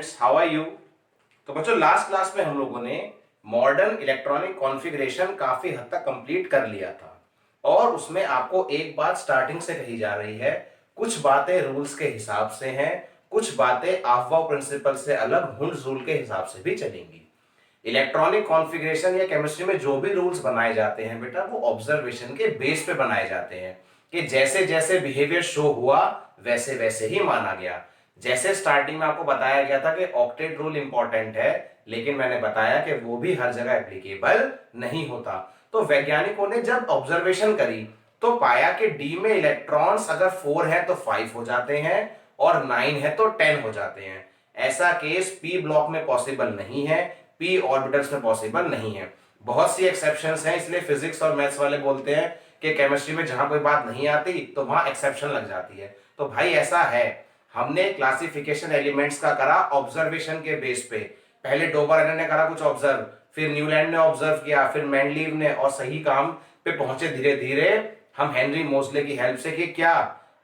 Students, how are you. तो बच्चों, last class में हम लोगों ने मॉडर्न इलेक्ट्रॉनिक कॉन्फ़िगरेशन काफी हद तक कंप्लीट कर लिया था और उसमें आपको एक बात स्टार्टिंग से कही जा रही है, कुछ बातें रूल्स के हिसाब से हैं, कुछ बातें अफवाह प्रिंसिपल से अलग हुंड रूल के हिसाब से भी चलेंगी। इलेक्ट्रॉनिक कॉन्फ़िगरेशन या केमिस्ट्री में जो भी रूल्स बनाए जाते हैं बेटा, वो ऑब्जर्वेशन के बेस पे बनाए जाते हैं कि जैसे जैसे बिहेवियर शो हुआ वैसे वैसे ही माना गया। जैसे स्टार्टिंग में आपको बताया गया था कि ऑक्टेट रूल इंपॉर्टेंट है, लेकिन मैंने बताया कि वो भी हर जगह एप्लीकेबल नहीं होता। तो वैज्ञानिकों ने जब ऑब्जर्वेशन करी तो पाया कि डी में इलेक्ट्रॉन्स अगर 4 है तो 5 हो जाते हैं और 9 है तो 10 हो जाते हैं। ऐसा केस पी ब्लॉक में पॉसिबल नहीं है, पी ऑर्बिटल्स में पॉसिबल नहीं है। बहुत सी एक्सेप्शंस हैं, इसलिए फिजिक्स और मैथ्स वाले बोलते हैं कि केमिस्ट्री में जहां कोई बात नहीं आती तो वहां एक्सेप्शन लग जाती है। तो भाई ऐसा है, हमने क्लासिफिकेशन एलिमेंट्स का करा ऑब्जर्वेशन के बेस पे। पहले डोबरनर ने करा कुछ ऑब्जर्व, फिर न्यूलैंड ने ऑब्जर्व किया, फिर मेंडलीव ने, और सही काम पे पहुंचे धीरे धीरे हम हेनरी मोसले की हेल्प से कि क्या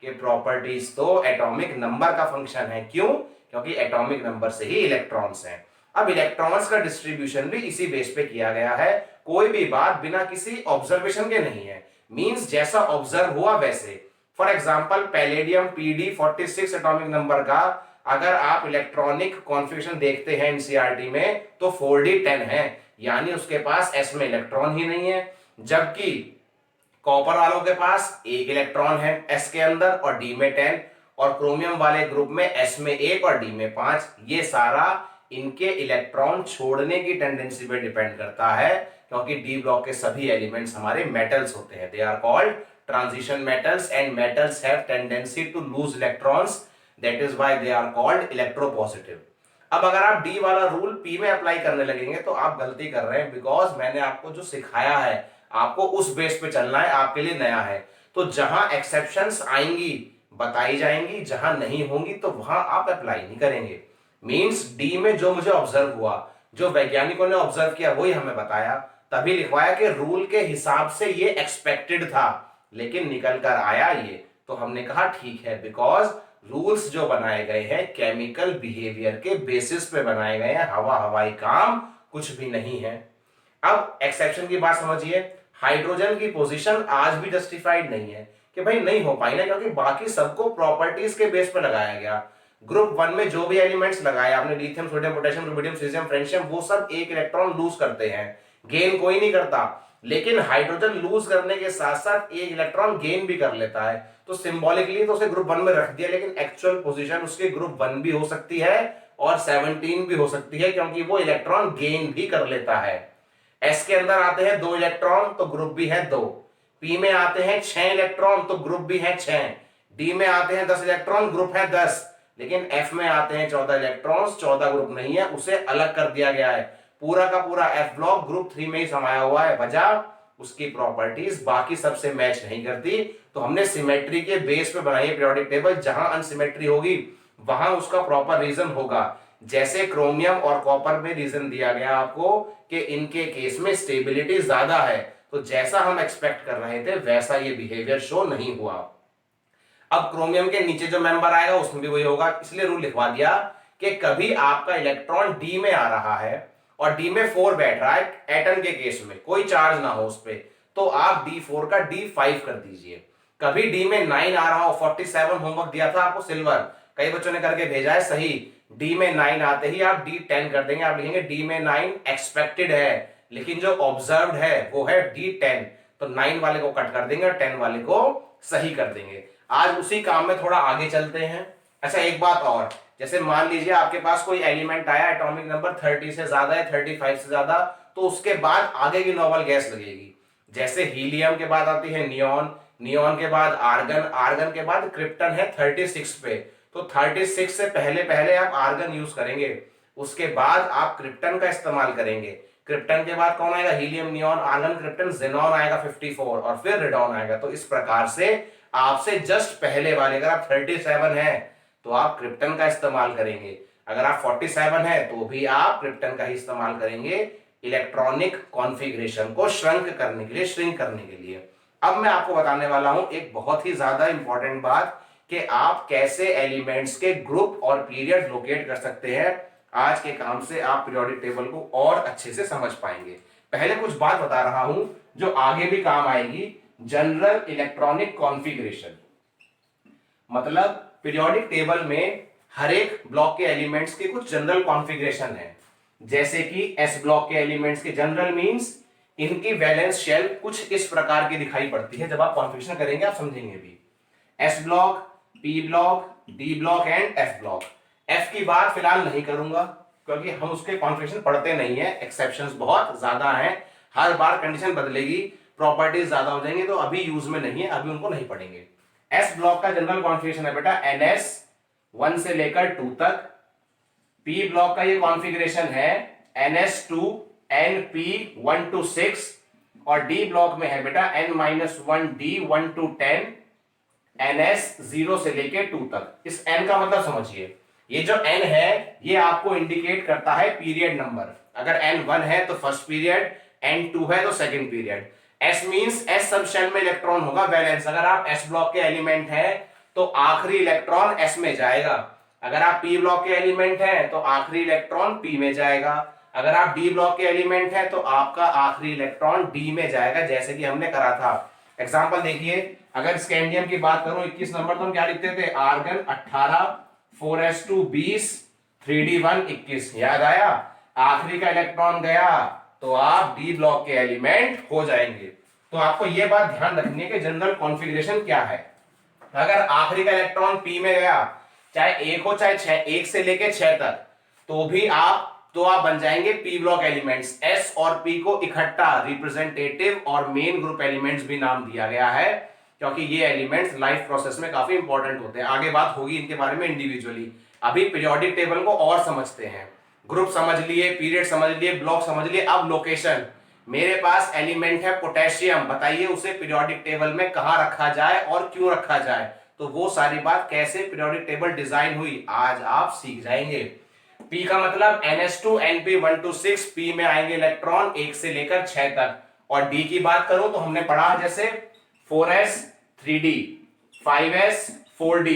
कि प्रॉपर्टीज तो एटॉमिक नंबर का फंक्शन है। क्यों? क्योंकि एटॉमिक नंबर से ही इलेक्ट्रॉन्स हैं। अब इलेक्ट्रॉन्स का डिस्ट्रीब्यूशन भी इसी बेस पे किया गया है। कोई भी बात बिना किसी ऑब्जर्वेशन के नहीं है, मींस जैसा ऑब्जर्व हुआ वैसे। For example palladium PD 46 atomic number का अगर आप इलेक्ट्रॉनिक कॉन्फ़िगरेशन देखते हैं एनसीईआरटी में तो 4d10 है, यानी उसके पास s में इलेक्ट्रॉन ही नहीं है। जबकि कॉपर वालों के पास एक इलेक्ट्रॉन है s के अंदर और d में 10, और क्रोमियम वाले ग्रुप में s में 1 और d में 5। ये सारा इनके इलेक्ट्रॉन छोड़ने की टेंडेंसी पे डिपेंड करता है, क्योंकि डी ब्लॉक के सभी एलिमेंट्स हमारे मेटल्स होते हैं। They are called transition metals and metals have tendency to lose electrons, that is why they are called electropositive. अब अगर आप डी वाला रूल पी में अप्लाई करने लगेंगे तो आप गलती कर रहे हैं, बिकॉज मैंने आपको जो सिखाया है आपको उस बेस पे चलना है, आपके लिए नया है। तो जहां एक्सेप्शंस आएंगी बताई जाएंगी, जहां नहीं होंगी तो वहां आप अप्लाई नहीं करेंगे। मींस डी में जो मुझे ऑब्जर्व हुआ, जो वैज्ञानिकों ने ऑब्जर्व किया वही हमें बताया, तभी लिखवाया कि रूल के हिसाब से ये एक्सपेक्टेड था, लेकिन निकल कर आया ये। तो हमने कहा ठीक है, बिकॉज रूल्स जो बनाए गए हैं केमिकल बिहेवियर के बेसिस पे बनाए गए हैं, हवा हवाई काम कुछ भी नहीं है। अब एक्सेप्शन की बात समझिए। हाइड्रोजन की पोजीशन आज भी जस्टिफाइड नहीं है कि भाई नहीं हो पाई ना, क्योंकि बाकी सबको प्रॉपर्टीज के बेस पे लगाया गया। ग्रुप 1 में जो भी एलिमेंट्स लगाए आपने, lithium sodium potassium rubidium caesium francium, वो सब एक इलेक्ट्रॉन लूज करते हैं, गेन कोई नहीं करता। लेकिन हाइड्रोजन लूज करने के साथ साथ एक इलेक्ट्रॉन गेन भी कर लेता है। तो सिंबॉलिकली तो उसे ग्रुप 1 में रख दिया, लेकिन एक्चुअल पोजीशन उसकी ग्रुप 1 भी हो सकती है और 17 भी हो सकती है, क्योंकि वो इलेक्ट्रॉन गेन भी कर लेता है। एस के अंदर आते हैं 2 इलेक्ट्रॉन तो ग्रुप भी है 2। पी में आते हैं 6 इलेक्ट्रॉन तो ग्रुप भी है 6। डी में आते हैं 10 इलेक्ट्रॉन, ग्रुप है 10। लेकिन एफ में आते हैं 14 इलेक्ट्रॉन्स, 14 ग्रुप नहीं है, उसे अलग कर दिया गया है। पूरा का पूरा एफ ब्लॉक ग्रुप 3 में ही समाया हुआ है, वजह उसकी प्रॉपर्टीज बाकी सबसे मैच नहीं करती। तो हमने सिमेट्री के बेस पे बनाई है पीरियोडिक टेबल, जहां अनसिमेट्री होगी वहां उसका प्रॉपर रीजन होगा। जैसे क्रोमियम और कॉपर में रीजन दिया गया आपको कि इनके केस में स्टेबिलिटी ज्यादा है, तो जैसा हम एक्सपेक्ट कर रहे थे वैसा ये बिहेवियर शो नहीं हुआ। अब क्रोमियम के नीचे जो मेंबर आएगा उसमें भी वही होगा, इसलिए रूल लिखवा दिया कि कभी आपका इलेक्ट्रॉन डी में आ रहा है और डी में 4 बैठ रहा है, एटम के केस में कोई चार्ज ना हो उस पर, तो आप D4 का D5 कर दीजिए। कभी डी में 9 आ रहा हो, 47 होमवर्क दिया था आपको सिल्वर, कई बच्चों ने करके भेजा है सही। डी में 9 आते ही आप D10 कर देंगे, आप लिखेंगे डी में 9 एक्सपेक्टेड है, लेकिन जो ऑब्जर्व्ड है वो है D10, तो 9 वाले को कट कर देंगे और 10 वाले को सही कर देंगे। आज उसी काम में थोड़ा आगे चलते हैं। अच्छा एक बात और, जैसे मान लीजिए आपके पास कोई एलिमेंट आया, एटॉमिक नंबर 30 से ज्यादा है, 35 से ज्यादा, तो उसके बाद आगे की नोबल गैस लगेगी। जैसे हीलियम के बाद आती है नियॉन, नियॉन के बाद आर्गन, आर्गन के बाद क्रिप्टन है 36 पे, तो 36 से पहले पहले आप आर्गन यूज करेंगे, उसके बाद आप क्रिप्टन का इस्तेमाल करेंगे। क्रिप्टन के बाद कौन आएगा? Helium, neon, argon, krypton, xenon आएगा 54 और फिर रेडॉन आएगा। तो इस प्रकार से आपसे जस्ट पहले वाले, अगर आप 37 है तो आप क्रिप्टन का इस्तेमाल करेंगे, अगर आप 47 है तो भी आप क्रिप्टन का ही इस्तेमाल करेंगे इलेक्ट्रॉनिक कॉन्फ़िगरेशन को श्रंक करने के लिए, श्रिंक करने के लिए। अब मैं आपको बताने वाला हूं एक बहुत ही ज्यादा इंपॉर्टेंट बात कि आप कैसे एलिमेंट्स के ग्रुप और पीरियड लोकेट कर सकते हैं। आज के काम से आप पीरियोडिक टेबल को और अच्छे से समझ पाएंगे। पहले कुछ बात बता रहा हूं जो आगे भी काम आएगी। जनरल इलेक्ट्रॉनिक कॉन्फ़िगरेशन मतलब पीरियोडिक टेबल में हर एक ब्लॉक के एलिमेंट्स के कुछ जनरल कॉन्फ़िगरेशन है। जैसे कि एस ब्लॉक के एलिमेंट्स के जनरल मींस इनकी वैलेंस शेल कुछ इस प्रकार की दिखाई पड़ती है। जब आप कॉन्फ़िगरेशन करेंगे आप समझेंगे भी। S block, P block, D block and F block. F की बात फिलहाल नहीं करूंगा क्योंकि हम उसके कॉन्फ़िगरेशन पढ़ते नहीं है, एक्सेप्शंस बहुत ज्यादा हैं, हर बार कंडीशन बदलेगी, प्रॉपर्टीज ज्यादा हो जाएंगे, तो अभी यूज में नहीं है, अभी उनको नहीं पढ़ेंगे। एस ब्लॉक का जनरल कॉन्फ़िगरेशन है बेटा एनएस 1 से लेकर 2 तक। पी ब्लॉक का ये कॉन्फ़िगरेशन है NS2 NP 1 to 6 और डी ब्लॉक में है बेटा N-1D 1 to 10 NS 0 से लेके 2 तक। इस N का मतलब समझिए, ये जो N है ये आपको इंडिकेट करता है पीरियड नंबर। अगर N1 है तो फर्स्ट पीरियड, N2 है तो second period. S means S sub shell में इलेक्ट्रॉन होगा वैलेंस। अगर आप S ब्लॉक के एलिमेंट हैं तो आखिरी इलेक्ट्रॉन S में जाएगा। अगर आप P ब्लॉक के एलिमेंट हैं तो आखिरी इलेक्ट्रॉन P में जाएगा। अगर आप D ब्लॉक के एलिमेंट हैं तो आपका आखिरी इलेक्ट्रॉन D में जाएगा, जैसे कि हमने करा था। एग्जांपल देखिए, अगर स्कैंडियम की बात करूं 21 नंबर तो हम क्या लिखते थे, आर्गन 18, 4s2 20, 3d1 21। याद आया? आखिरी का इलेक्ट्रॉन गया तो आप डी ब्लॉक के एलिमेंट हो जाएंगे। तो आपको यह बात ध्यान रखनी है कि जनरल कॉन्फ़िगरेशन क्या है। अगर आखिरी का इलेक्ट्रॉन पी में गया, चाहे 1 हो चाहे 6, 1 से लेके 6 तक, तो आप बन जाएंगे पी ब्लॉक एलिमेंट्स। एस और पी को इकट्ठा रिप्रेजेंटेटिव और मेन ग्रुप एलिमेंट्स भी नाम दिया गया है क्योंकि ये एलिमेंट्स लाइफ प्रोसेस में काफी इंपॉर्टेंट होते हैं। आगे बात होगी इनके बारे में इंडिविजुअली। अभी पीरियोडिक टेबल को और समझते हैं। ग्रुप समझ लिए, पीरियड समझ लिए, ब्लॉक समझ लिए, अब लोकेशन। मेरे पास एलिमेंट है पोटेशियम, बताइए उसे पीरियोडिक टेबल में कहां रखा जाए और क्यों रखा जाए। तो वो सारी बात कैसे पीरियोडिक टेबल डिजाइन हुई आज आप सीख जाएंगे। P का मतलब NS2 NP 1 to 6, P में आएंगे इलेक्ट्रॉन 1 से लेकर 6 तक। और D की बात करूं तो हमने पढ़ा जैसे 4s 3D, 5s 4D,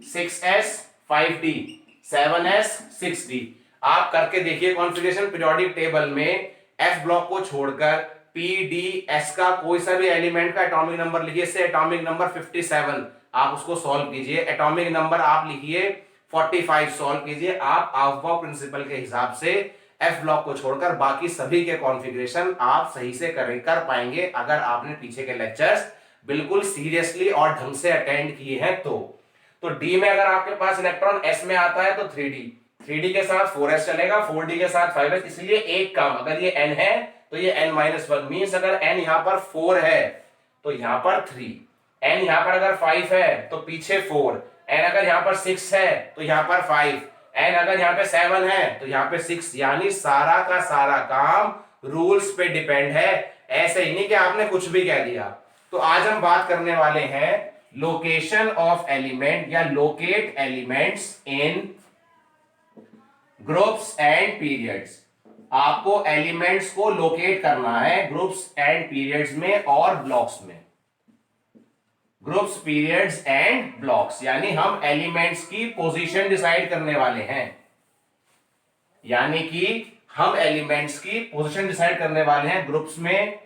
6s 5D, 7s 6D। आप करके देखिए कॉन्फ़िगरेशन पीरियोडिक टेबल में F ब्लॉक को छोड़कर P D S का कोई सा भी एलिमेंट का एटॉमिक नंबर लिखिए, से एटॉमिक नंबर 57, आप उसको सॉल्व कीजिए। एटॉमिक नंबर आप लिखिए 45, सॉल्व कीजिए। आप ऑफबॉ प्रिंसिपल के हिसाब से F ब्लॉक को छोड़कर बाकी सभी के कॉन्फ़िगरेशन आप सही से कर पाएंगे अगर आपने पीछे के लेक्चर्स बिल्कुल सीरियसली और ढंग से अटेंड किए हैं। तो D में अगर आपके पास इलेक्ट्रॉन S में आता है तो 3D के साथ 4s चलेगा, 4D के साथ 5s। इसलिए एक काम, अगर ये n है तो ये n-1 मींस अगर n यहां पर 4 है तो यहां पर 3, n यहां पर अगर 5 है तो पीछे 4, n अगर यहां पर 6 है तो यहां पर 5, n अगर यहां पे 7 है तो यहां पे 6। यानी सारा का सारा काम रूल्स पे डिपेंड है, ऐसे ही नहीं कि आपने कुछ भी कह दिया। तो आज हम बात करने वाले हैं लोकेशन ऑफ एलिमेंट या locate elements in groups and periods. आपको एलिमेंट्स को लोकेट करना है ग्रुप्स एंड पीरियड्स में और ब्लॉक्स में। ग्रुप्स, पीरियड्स एंड ब्लॉक्स, यानी हम एलिमेंट्स की पोजीशन डिसाइड करने वाले हैं। यानी कि हम एलिमेंट्स की पोजीशन डिसाइड करने वाले हैं ग्रुप्स में,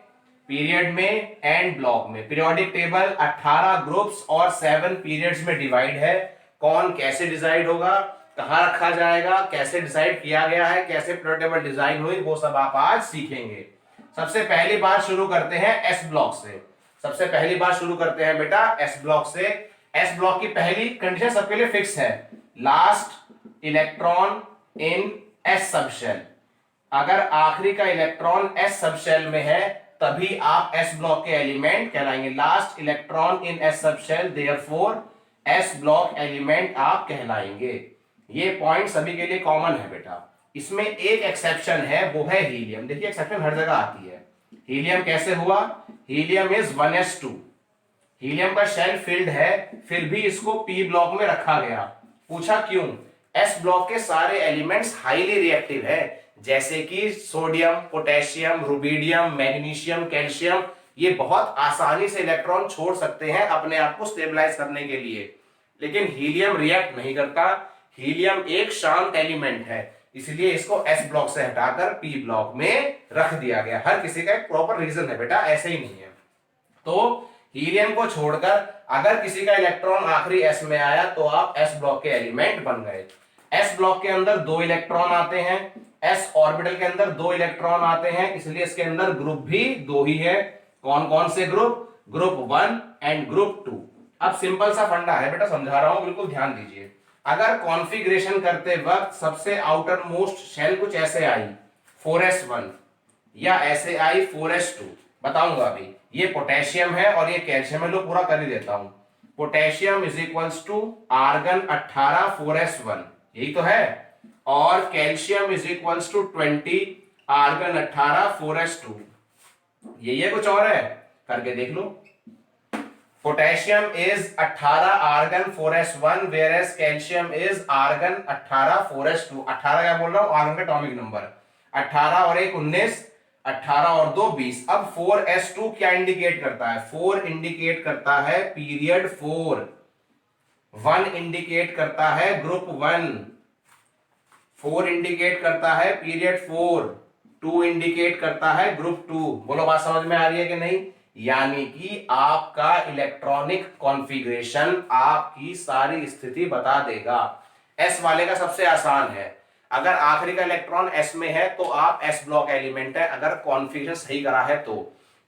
पीरियड में एंड ब्लॉक में। पीरियोडिक टेबल 18 ग्रुप्स और 7 पीरियड्स में डिवाइड है। कौन कैसे डिसाइड होगा, कहां रखा जाएगा, कैसे डिसाइड किया गया है, कैसे पीरियोडिक टेबल डिजाइन हुई, वो सब आप आज सीखेंगे। सबसे पहली बात शुरू करते हैं एस ब्लॉक से। सबसे पहली बात शुरू करते हैं बेटा एस ब्लॉक से। एस ब्लॉक की पहली कंडीशन सबके लिए फिक्स है, last electron in S subshell. अगर आखिरी का इलेक्ट्रॉन एस सबशेल में है तभी आप एस ब्लॉक के एलिमेंट कहलाएंगे। Last electron in S subshell, therefore S block element आप कहलाएंगे। ये पॉइंट सभी के लिए कॉमन है बेटा। इसमें एक एक्सेप्शन है, वो है हीलियम। देखिए एक्सेप्शन हर जगह आती है। हीलियम कैसे हुआ, हीलियम इज 1s2। हीलियम का शेल फिल्ड है, फिर भी इसको पी ब्लॉक में रखा गया। पूछा क्यों? एस ब्लॉक के सारे एलिमेंट्स हाईली रिएक्टिव है, जैसे कि sodium, potassium, rubidium, magnesium, calcium. ये बहुत आसानी से इलेक्ट्रॉन छोड़ सकते हैं अपने आप को स्टेबलाइज करने के लिए। लेकिन हीलियम रिएक्ट नहीं करता। हीलियम एक शांत एलिमेंट है, इसलिए इसको एस ब्लॉक से हटाकर पी ब्लॉक में रख दिया गया। हर किसी का एक प्रॉपर रीजन है बेटा, ऐसे ही नहीं है। तो हीलियम को छोड़कर अगर किसी का इलेक्ट्रॉन आखिरी एस में आया तो आप एस ब्लॉक के एलिमेंट बन गए। एस ब्लॉक के अंदर 2 इलेक्ट्रॉन आते हैं, एस ऑर्बिटल के अंदर 2 इलेक्ट्रॉन आते हैं, इसलिए इसके अंदर ग्रुप भी 2 ही है। कौन कौन से ग्रुप? Group 1 and group 2। अब सिंपल सा फंडा है बेटा, समझा रहा हूं, बिल्कुल ध्यान दीजिए। अगर कॉन्फ़िगरेशन करते वक्त सबसे आउटर मोस्ट शेल कुछ ऐसे आई 4s1 या ऐसे आई 4s2, बताऊंगा अभी। ये पोटेशियम है और ये कैल्शियम है, लो पूरा कर ही देता हूं। Potassium is equals to argon 18 4s1, यही तो है, और calcium is equals to 20 argon 18 4s2। यही है, कुछ और है? करके देख लो। Potassium is 18 argon 4s1 whereas calcium is argon 18 4s2। 18 क्या बोल रहा हूं? आर्गन का एटॉमिक नंबर 18 और 1 19, 18 और 2 20। अब 4s2 क्या इंडिकेट करता है? 4 इंडिकेट करता है पीरियड 4, 1 इंडिकेट करता है ग्रुप 1, 4 इंडिकेट करता है पीरियड 4, 2 इंडिकेट करता है ग्रुप 2। बोलो बात समझ में आ रही है कि नहीं? यानी कि आपका इलेक्ट्रॉनिक कॉन्फ़िगरेशन आपकी सारी स्थिति बता देगा। एस वाले का सबसे आसान है, अगर आखिरी का इलेक्ट्रॉन एस में है तो आप एस ब्लॉक एलिमेंट है। अगर कॉन्फ़िगरेशन सही करा है तो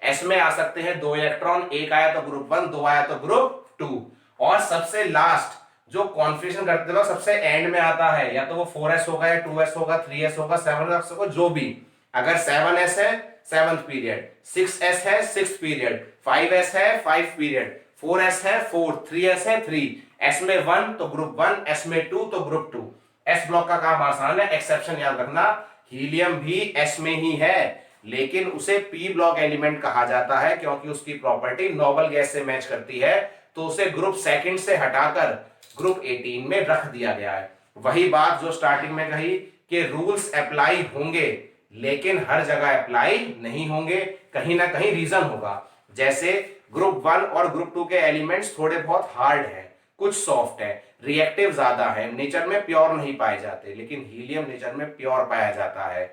एस में आ सकते हैं 2 इलेक्ट्रॉन, एक आया तो ग्रुप 1, 2 आया तो ग्रुप 2। और सबसे लास्ट जो कॉन्फ़िगरेशन करते वक्त सबसे एंड में आता है, या तो वो 4s होगा या 2s होगा, 3s होगा, 7s होगा, जो भी। अगर 7s है 7th पीरियड, 6s है 6th पीरियड, 5s है 5 पीरियड, 4s है 4, 3s है 3, s में 1 तो ग्रुप 1, s में 2 तो ग्रुप 2। एस ब्लॉक का काम आसान है, एक्सेप्शन याद रखना, हीलियम भी एस में ही है, लेकिन उसे पी ब्लॉक एलिमेंट कहा जाता है क्योंकि उसकी प्रॉपर्टी नोबल गैस से मैच करती है, तो उसे ग्रुप सेकंड से हटाकर ग्रुप 18 में रख दिया गया है। वही बात जो स्टार्टिंग में कही कि रूल्स अप्लाई होंगे लेकिन हर जगह अप्लाई नहीं होंगे, कहीं ना कहीं रीजन होगा। जैसे ग्रुप 1 और ग्रुप 2 के एलिमेंट्स थोड़े बहुत हार्ड है, कुछ सॉफ्ट है, रिएक्टिव ज्यादा है, नेचर में प्योर नहीं पाए जाते, लेकिन हीलियम नेचर में प्योर पाया जाता है।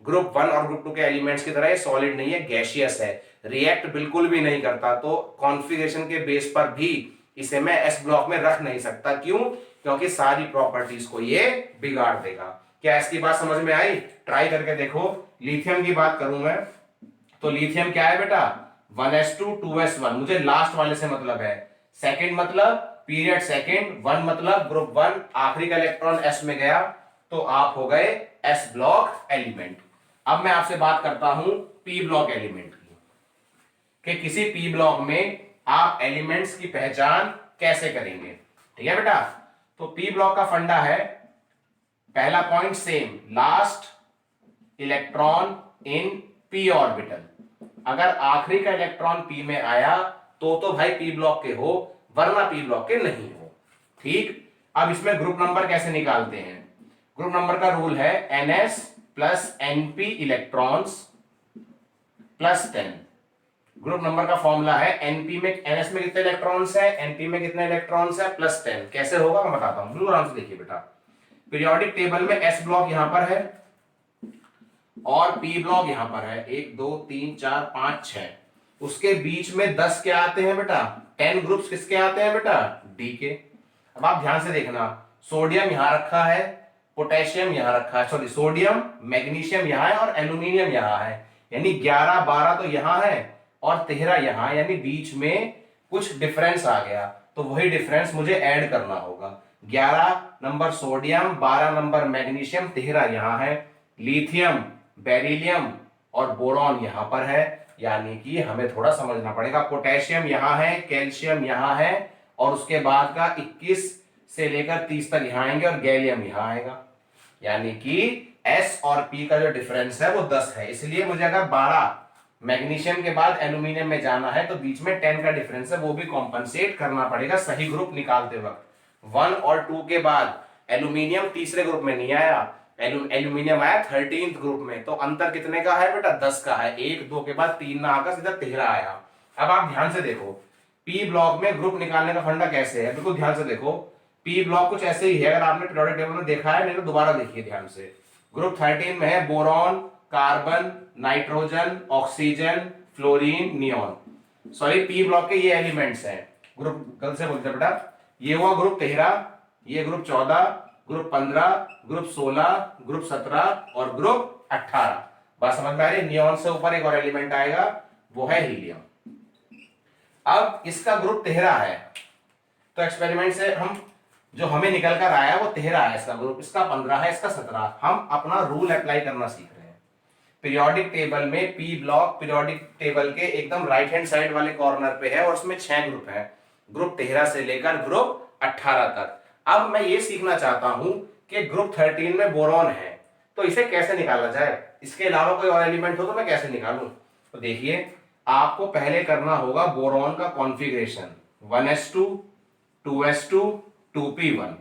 ग्रुप 1 और ग्रुप 2 के एलिमेंट्स की तरह ये सॉलिड नहीं है, गैसियस है, रिएक्ट बिल्कुल भी नहीं करता, तो कॉन्फ़िगरेशन के बेस पर भी इसे मैं एस ब्लॉक में रख नहीं सकता। क्यों? क्योंकि सारी प्रॉपर्टीज को ये बिगाड़ देगा। क्या इसकी बात समझ में आई? ट्राई करके देखो। लिथियम की बात करूं मैं तो लिथियम क्या है बेटा? 1s2 2s1, मुझे लास्ट वाले से मतलब है। सेकंड मतलब पीरियड सेकंड, 1 मतलब ग्रुप 1, आखिरी का इलेक्ट्रॉन s में गया तो आप हो गए s ब्लॉक एलिमेंट। अब मैं आपसे बात करता हूं p ब्लॉक एलिमेंट की, कि किसी p ब्लॉक में आप एलिमेंट्स की पहचान कैसे करेंगे। ठीक है बेटा? तो p ब्लॉक का फंडा है, पहला पॉइंट सेम, लास्ट इलेक्ट्रॉन इन p ऑर्बिटल। अगर आखिरी का इलेक्ट्रॉन p में आया तो भाई p ब्लॉक के हो, वरना p ब्लॉक के नहीं हो। ठीक? अब इसमें ग्रुप नंबर कैसे निकालते हैं? ग्रुप नंबर का रूल है ns plus np electrons plus 10। Group number का फॉर्मूला है np में, ns में कितने इलेक्ट्रॉन्स है, np में कितने इलेक्ट्रॉन्स है, प्लस 10। कैसे होगा मैं बताता हूं, बिल्कुल आराम से देखिए बेटा। पीरियोडिक टेबल में s ब्लॉक यहां पर है और p ब्लॉक यहां पर है, 1 2 3 4 5 6, उसके बीच में 10 क्या आते हैं बेटा? 10 ग्रुप्स किसके आते हैं बेटा? डी के। अब आप ध्यान से देखना, सोडियम यहां रखा है, पोटेशियम यहां रखा है, सॉरी सोडियम मैग्नीशियम यहां है और एल्यूमिनियम यहां है, यानी 11 12 तो यहां है और 13 यहां, यानी बीच में कुछ डिफरेंस आ गया, तो वही डिफरेंस मुझे ऐड करना होगा। 11 नंबर सोडियम, 12 नंबर मैग्नीशियम, 13 यहां है, लिथियम, बेरिलियम और बोरॉन यहां पर है, यानी कि हमें थोड़ा समझना पड़ेगा। पोटेशियम यहां है, कैल्शियम यहां है और उसके बाद का 21 से लेकर 30 तक यहां आएंगे और गैलियम यहां आएगा, यानी कि S और P का जो डिफरेंस है वो 10 है। इसलिए मुझे अगर 12 मैग्नीशियम के बाद एल्यूमिनियम में जाना है तो बीच में 10 का डिफरेंस है, वो भी कॉम्पनसेट करना पड़ेगा सही ग्रुप निकालते वक्त। 1 और 2 के बाद एल्यूमिनियम तीसरे ग्रुप में नहीं आया, एल्यूमिनियम आया 13th ग्रुप में, तो अंतर कितने का है बेटा? 10 का है। 1 2 के बाद 3 ना आकर सीधा 13 आया। अब आप ध्यान से देखो, पी ब्लॉक में ग्रुप निकालने का फंडा कैसे है, बिल्कुल ध्यान से देखो। पी ब्लॉक कुछ ऐसे ही है, अगर आपने पीरियोडिक टेबल में देखा है नहीं तो दोबारा देखिए ध्यान से। ग्रुप 13 में है boron, carbon, nitrogen, oxygen, fluorine, neon. Sorry, P block के ये एलिमेंट्स हैं। ग्रुप गलत से बोलते बेटा, ये हुआ ग्रुप 13, ये ग्रुप 14, ग्रुप 15, ग्रुप 16, ग्रुप 17 और ग्रुप 18। बात समझ में आ रही है? नियोन से ऊपर एक और एलिमेंट आएगा, वो है हीलियम। अब इसका ग्रुप 13 है, तो एक्सपेरिमेंट से हम जो हमें निकल कर आया वो 13 है इसका ग्रुप, इसका 15 है, इसका 17। हम अपना रूल अप्लाई करना सीख रहे हैं। पीरियोडिक टेबल में पी ब्लॉक पीरियोडिक टेबल के एकदम राइट हैंड साइड वाले कॉर्नर पे है और उसमें 6 ग्रुप है, ग्रुप 13 से लेकर ग्रुप 18 तक। अब मैं ये सीखना चाहता हूं कि ग्रुप 13 में बोरॉन है, तो इसे कैसे निकाला जाए, इसके अलावा कोई और एलिमेंट हो तो मैं कैसे निकालूं। तो देखिए, आपको पहले करना होगा बोरॉन का configuration 1s2 2s2 2p1,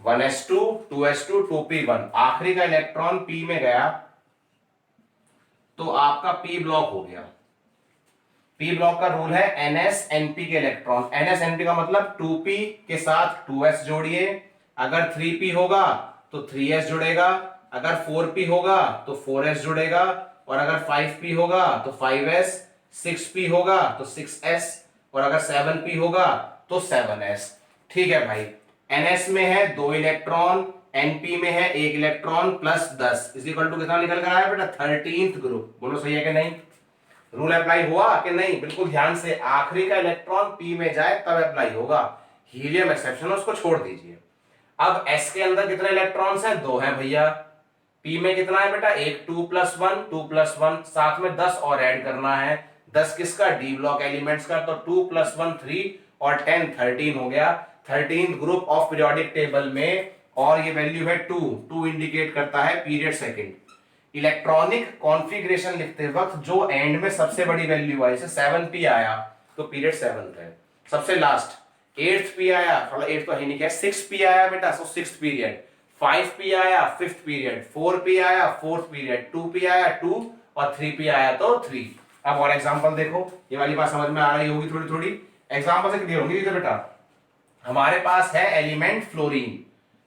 1s2 2s2 2p1। आखिरी का इलेक्ट्रॉन p में गया तो आपका p ब्लॉक हो गया। p ब्लॉक का रूल है nsnp के इलेक्ट्रॉन, nsnp का मतलब 2p के साथ 2s जोड़िए, अगर 3p होगा तो 3s जुड़ेगा, अगर 4p होगा तो 4s जुड़ेगा, और अगर 5p होगा तो 5s, 6p होगा तो 6s, और अगर 7p होगा तो 7s। ठीक है भाई, ns में है 2 इलेक्ट्रॉन, np में है 1 electron plus 10 is equal to कितना निकल कर आया बेटा 13th ग्रुप। बोलो सही है कि नहीं? रूल अप्लाई हुआ कि नहीं? बिल्कुल ध्यान से, आखिरी का इलेक्ट्रॉन p में जाए तब अप्लाई होगा, हीलियम एक्सेप्शन उसको छोड़ दीजिए। अब s के अंदर कितने इलेक्ट्रॉन्स हैं? 2 हैं भैया। p में कितना है बेटा? एक 2+1 साथ में 10 और ऐड करना है। 10 किसका? डी ब्लॉक एलिमेंट्स का, तो 2+1 3 और 10 13 हो गया। 13th group of periodic table में, और ये वैल्यू है 2 इंडिकेट करता है पीरियड सेकंड। इलेक्ट्रॉनिक कॉन्फ़िगरेशन लिखते वक्त जो एंड में सबसे बड़ी वैल्यू आई, जैसे 7p आया तो पीरियड 7th है। सबसे लास्ट 8th p आया, थोड़ा 8 तो है नहीं क्या, 6p आया बेटा तो 6th पीरियड, 5p आया 5th पीरियड, 4p आया 4th पीरियड, 2p आया 2 और 3p आया तो 3। अब और एग्जांपल देखो, ये वाली बात समझ में आ रही होगी थोड़ी थोड़ी, एग्जांपल से क्लियर होगी बेटा। हमारे पास है element fluorine,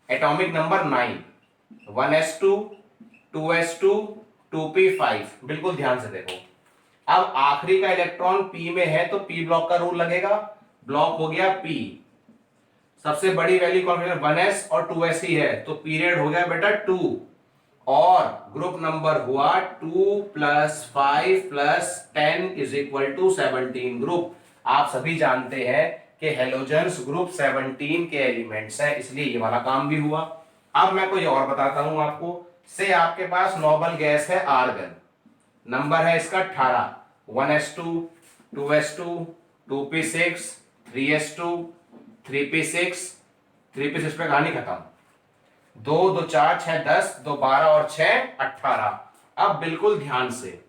atomic number 9, 1s2 2s2 2p5। बिल्कुल ध्यान से देखो, अब आखिरी का इलेक्ट्रॉन p में है तो p ब्लॉक का रूल लगेगा, ब्लॉक हो गया p। सबसे बड़ी वैल्यू कौन है? 1s और 2s ही है, तो पीरियड हो गया बेटा 2, और ग्रुप नंबर हुआ 2 + 5 + 10 इज इक्वल टू 17 ग्रुप। आप सभी जानते हैं कि हेलोजेंस ग्रुप 17 के एलिमेंट्स हैं, इसलिए ये वाला काम भी हुआ। अब मैं कोई और बताता हूं आपको, से आपके पास नोबल गैस है आर्गन, नंबर है इसका 18, 1s2 2s2 2p6 3s2 3p6 3p6 पे कहानी खत्म। 2 2 4 6 10, 2 12 और 6 18। अब बिल्कुल ध्यान से,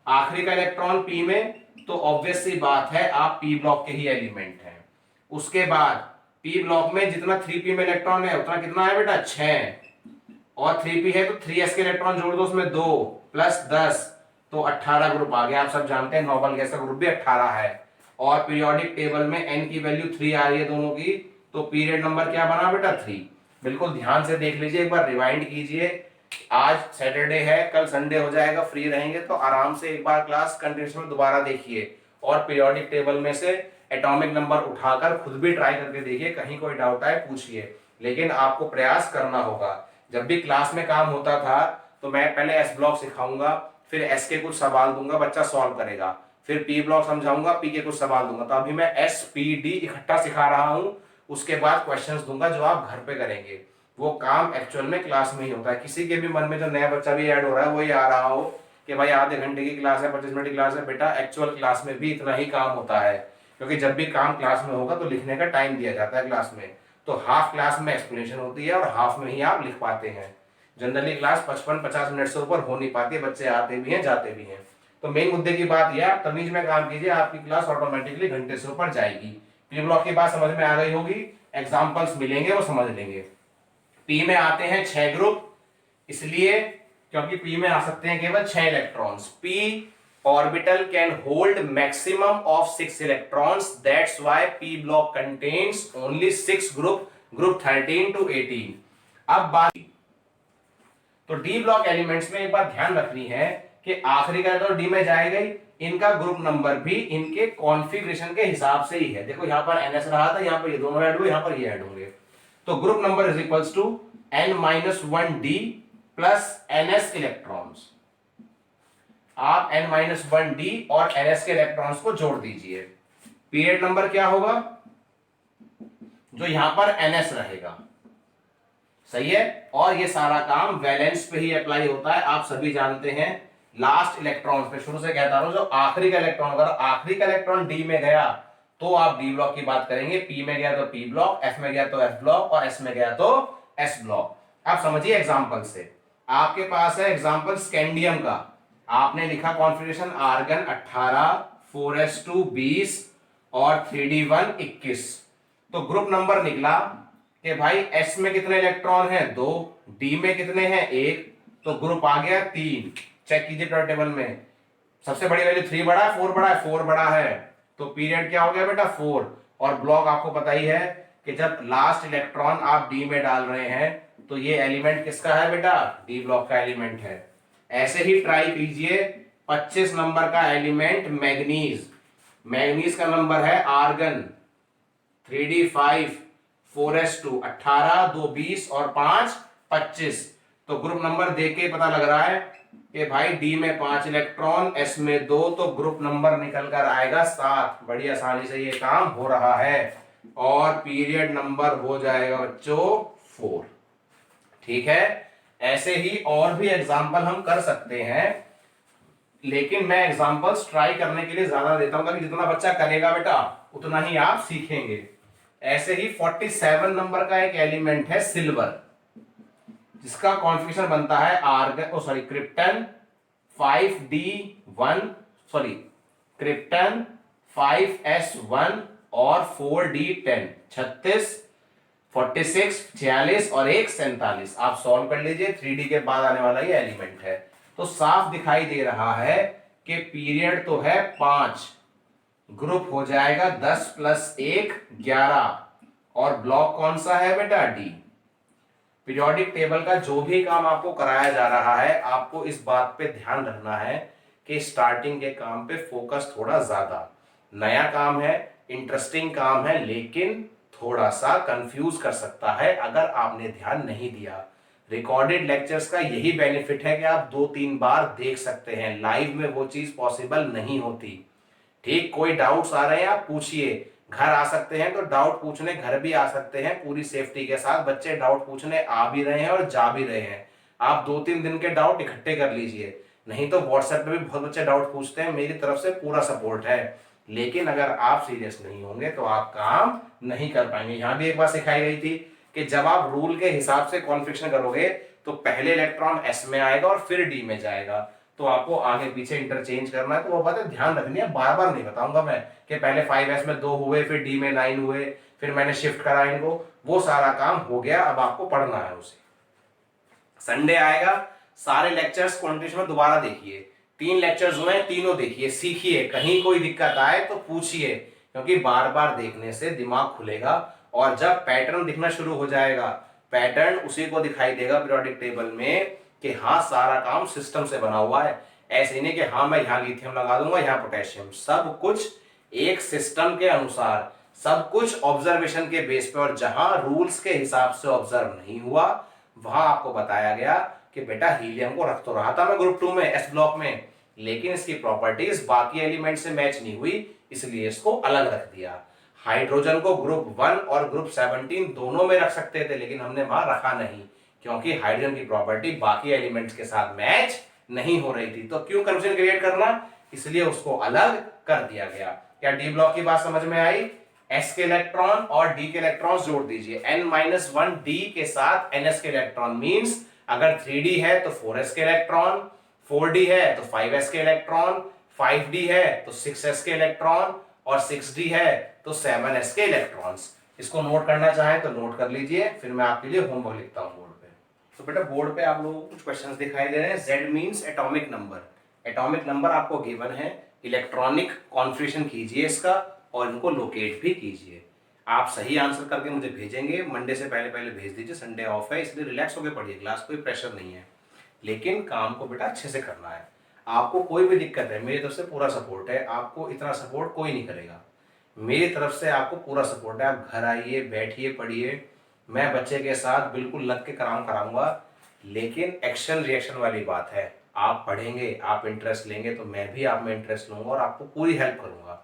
आखिरी का इलेक्ट्रॉन p में, तो ऑब्वियस सी बात है आप p ब्लॉक के ही एलिमेंट हैं। उसके बाद p ब्लॉक में जितना 3p में इलेक्ट्रॉन है उतना कितना है बेटा? 6, और 3p है तो 3s के इलेक्ट्रॉन जोड़ दो उसमें 2 + 10 तो 18 ग्रुप आ गया। आप सब जानते हैं नोबल गैस का ग्रुप भी 18 है, और पीरियोडिक टेबल में n की वैल्यू 3 आ रही है दोनों की, तो पीरियड नंबर क्या बना बेटा? 3। बिल्कुल ध्यान से देख लीजिए, एक बार रिवाइंड कीजिए। आज सैटरडे है, कल संडे हो जाएगा, फ्री रहेंगे तो आराम से एक बार क्लास कंटिन्यूस में दोबारा देखिए, और पीरियोडिक टेबल में से एटॉमिक नंबर उठाकर खुद भी ट्राई करके देखिए, कहीं कोई डाउट आए पूछिए, लेकिन आपको प्रयास करना होगा। जब भी क्लास में काम होता था तो मैं पहले एस ब्लॉक सिखाऊंगा, फिर एस के कुछ सवाल दूंगा, बच्चा सॉल्व करेगा, फिर पी ब्लॉक समझाऊंगा, पी के कुछ सवाल दूंगा। तो अभी मैं एस पी डी इकट्ठा सिखा रहा हूं, उसके बाद क्वेश्चंस दूंगा जो आप घर पे करेंगे। वो काम एक्चुअल में क्लास में ही होता है। किसी के भी मन में जो नया बच्चा भी ऐड हो रहा है वो ये आ रहा हो कि भाई आधे घंटे की क्लास है, 25 मिनट की क्लास है, बेटा एक्चुअल क्लास में भी इतना ही काम होता है, क्योंकि जब भी काम क्लास में होगा तो लिखने का टाइम दिया जाता है क्लास में, तो हाफ क्लास में एक्सप्लेनेशन होती है और हाफ में ही आप लिख पाते हैं। जनरली क्लास 55-50 मिनट से ऊपर हो नहीं पाती है, बच्चे आते भी हैं जाते भी हैं। तो मेन मुद्दे की बात यह, आप तमीज में काम कीजिए, आपकी क्लास ऑटोमेटिकली घंटे से ऊपर जाएगी। पी ब्लॉक की बात समझ में आ गई होगी, एग्जाम्पल्स मिलेंगे वो समझ लेंगे। पी में आते हैं 6 ग्रुप, इसलिए क्योंकि पी में आ सकते हैं केवल 6 electrons. P orbital can hold maximum of 6 electrons, that's why P block contains only 6 group group 13 to 18। अब बात, तो डी ब्लॉक एलिमेंट्स में एक बात ध्यान रखनी है कि आखिरी का तो डी में जाएगा ही, इनका ग्रुप नंबर भी इनके कॉन्फ़िगरेशन के हिसाब से ही है। देखो यहां पर एनएस रहा था, यहां पर ये दोनों ऐड हुए, यहां पर ये ऐड होंगे, तो group number is equals to n-1d plus ns इलेक्ट्रॉन्स। आप n-1d और ns के इलेक्ट्रॉन्स को जोड़ दीजिए। पीरियड नंबर क्या होगा, जो यहां पर ns रहेगा, सही है। और ये सारा काम वैलेंस पे ही अप्लाई होता है, आप सभी जानते हैं। लास्ट इलेक्ट्रॉन पे शुरू से कहता हूं, जो आखिरी का इलेक्ट्रॉन, अगर आखिरी का इलेक्ट्रॉन डी में गया तो आप डी ब्लॉक की बात करेंगे, पी में गया तो पी ब्लॉक, एफ में गया तो एफ ब्लॉक, और एस में गया तो एस ब्लॉक। आप समझिए एग्जांपल से, आपके पास है एग्जांपल स्कैंडियम का, आपने लिखा कॉन्फ़िगरेशन आर्गन 18, 4s2 20 और 3d1 21। तो ग्रुप नंबर निकला कि भाई एस में कितने इलेक्ट्रॉन हैं, 2, डी में कितने हैं, 1, तो ग्रुप आ गया 3। चेक कीजिए पीरियड टेबल में, सबसे बड़ी वैल्यू 3 बड़ा है, 4 बड़ा है, 4 बड़ा है, तो पीरियड क्या हो गया बेटा 4। और ब्लॉक आपको पता ही है कि जब लास्ट इलेक्ट्रॉन आप डी में डाल रहे हैं तो ये एलिमेंट किसका है बेटा, डी ब्लॉक का एलिमेंट है। ऐसे ही ट्राई कीजिए 25 नंबर का एलिमेंट मैग्नीज, मैग्नीज का नंबर है आर्गन 3d5, 4s2, 18, 2 20 और 5 25। तो ग्रुप नंबर देख के पता लग रहा है कि भाई डी में 5 इलेक्ट्रॉन, एस में 2, तो ग्रुप नंबर निकल कर आएगा 7। बड़ी आसानी से ये काम हो रहा है, और पीरियड नंबर हो जाएगा बच्चों 4। ठीक है, ऐसे ही और भी एग्जाम्पल हम कर सकते हैं, लेकिन मैं एग्जाम्पल्स ट्राई करने के लिए ज्यादा देता हूं, ताकि जितना बच्चा करेगा बेटा उतना ही आप सीखेंगे। ऐसे ही 47 नंबर का एक एलिमेंट है सिल्वर, जिसका कॉन्फ़िगरेशन बनता है argon krypton 5d1, krypton 5s1 और 4d10, 36, 46, 46 और 1 47। आप सॉल्व कर लीजिए, 3d के बाद आने वाला ये एलिमेंट है। तो साफ दिखाई दे रहा है कि पीरियड तो है 5, ग्रुप हो जाएगा 10 प्लस 1 11, और ब्लॉक कौन सा है बेटा, डी। पीरियोडिक टेबल का जो भी काम आपको कराया जा रहा है, आपको इस बात पे ध्यान रखना है कि स्टार्टिंग के काम पे फोकस थोड़ा ज्यादा, नया काम है, इंटरेस्टिंग काम है, लेकिन थोड़ा सा कंफ्यूज कर सकता है अगर आपने ध्यान नहीं दिया। रिकॉर्डेड लेक्चर्स का यही बेनिफिट है कि आप 2-3 बार देख सकते हैं, लाइव में वो चीज पॉसिबल नहीं होती। ठीक, कोई डाउट्स आ रहे हैं आप पूछिए, घर आ सकते हैं तो डाउट पूछने घर भी आ सकते हैं, पूरी सेफ्टी के साथ बच्चे डाउट पूछने आ भी रहे हैं और जा भी रहे हैं। आप 2-3 दिन के डाउट इकट्ठे कर लीजिए, नहीं तो व्हाट्सएप पे भी बहुत बच्चे डाउट पूछते हैं, मेरी तरफ से पूरा सपोर्ट है। लेकिन अगर आप सीरियस नहीं होंगे तो आप काम नहीं कर पाएंगे। यहां भी एक बात सिखाई गई थी कि जब आप रूल के हिसाब से कॉन्फ़िगरेशन करोगे तो पहले इलेक्ट्रॉन एस में आएगा और फिर डी में जाएगा, तो आपको आगे पीछे इंटरचेंज करना है। तो वो बातें ध्यान रखनी है, बार बार नहीं बताऊंगा मैं कि पहले 5s में 2 हुए, फिर डी में 9 हुए, फिर मैंने शिफ्ट करा इनको, वो सारा काम हो गया, अब आपको पढ़ना है उसे। संडे आएगा, सारे लेक्चर्स कंटिन्यूस में दोबारा देखिए, 3 लेक्चर्स हुए, तीनों देखिए, सीखिए, कहीं कोई दिक्कत आए तो पूछिए, क्योंकि बार बार देखने से दिमाग खुलेगा, और जब पैटर्न दिखना शुरू हो जाएगा, पैटर्न उसी को दिखाई देगा पीरियोडिक टेबल में कि हाँ सारा काम सिस्टम से बना हुआ है। ऐसे नहीं कि हाँ मैं यहाँ लिथियम लगा दूंगा, यहाँ पोटेशियम, सब कुछ एक सिस्टम के अनुसार, सब कुछ ऑब्जर्वेशन के बेस पे, और जहां रूल्स के हिसाब से ऑब्जर्व नहीं हुआ वहां आपको बताया गया कि बेटा हीलियम को रख तो रहा था मैं ग्रुप 2 में एस ब्लॉक में, लेकिन इसकी प्रॉपर्टीज बाकी एलिमेंट से मैच नहीं हुई, इसलिए इसको अलग रख दिया। हाइड्रोजन को ग्रुप 1 और ग्रुप 17 दोनों में रख सकते थे, लेकिन हमने वहां रखा नहीं, क्योंकि हाइड्रोजन की प्रॉपर्टी बाकी एलिमेंट्स के साथ मैच नहीं हो रही थी। तो क्यों कंफ्यूजन क्रिएट करना, इसलिए उसको अलग कर दिया गया। क्या डी ब्लॉक की बात समझ में आई? s के इलेक्ट्रॉन और d के इलेक्ट्रॉन्स जोड़ दीजिए, n-1 d के साथ ns के इलेक्ट्रॉन, मींस अगर 3d है तो 4s के इलेक्ट्रॉन, 4d है तो 5s के इलेक्ट्रॉन, 5d है तो 6s के इलेक्ट्रॉन, और 6d है तो 7s के इलेक्ट्रॉन्स। इसको नोट करना चाहें तो नोट कर लीजिए, फिर मैं आपके लिए होमवर्क लिखता हूं बोर्ड पे। तो बेटा बोर्ड पे आप लोगों को कुछ क्वेश्चंस दिखाई दे रहे हैं। z means atomic number, atomic number आपको गिवन है, इलेक्ट्रॉनिक कॉन्फ़िगरेशन कीजिए इसका और इनको लोकेट भी कीजिए। आप सही आंसर करके मुझे भेजेंगे, मंडे से पहले पहले भेज दीजिए, संडे ऑफ है इसलिए रिलैक्स होकर पढ़िए क्लास, कोई प्रेशर नहीं है। लेकिन काम को बेटा अच्छे से करना है। आपको कोई भी दिक्कत है मेरी तरफ से पूरा सपोर्ट है, आपको इतना सपोर्ट कोई नहीं करेगा। मेरी तरफ से आपको पूरा सपोर्ट है, आप घर आइए, बैठिए, पढ़िए, मैं बच्चे के साथ बिल्कुल लग के काम कराऊंगा। लेकिन एक्शन रिएक्शन वाली बात है, आप पढ़ेंगे, आप इंटरेस्ट लेंगे तो मैं भी आप में इंटरेस्ट लूंगा और आपको पूरी हेल्प करूंगा।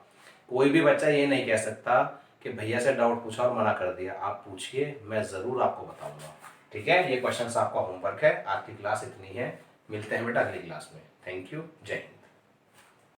कोई भी बच्चा ये नहीं कह सकता कि भैया से डाउट पूछा और मना कर दिया, आप पूछिए, मैं ज़रूर आपको बताऊंगा। ठीक है, ये क्वेश्चंस आपका होमवर्क है, आपकी क्लास इतनी है, मिलते हैं बेटा अगली क्लास में। थैंक यू, जय हिंद।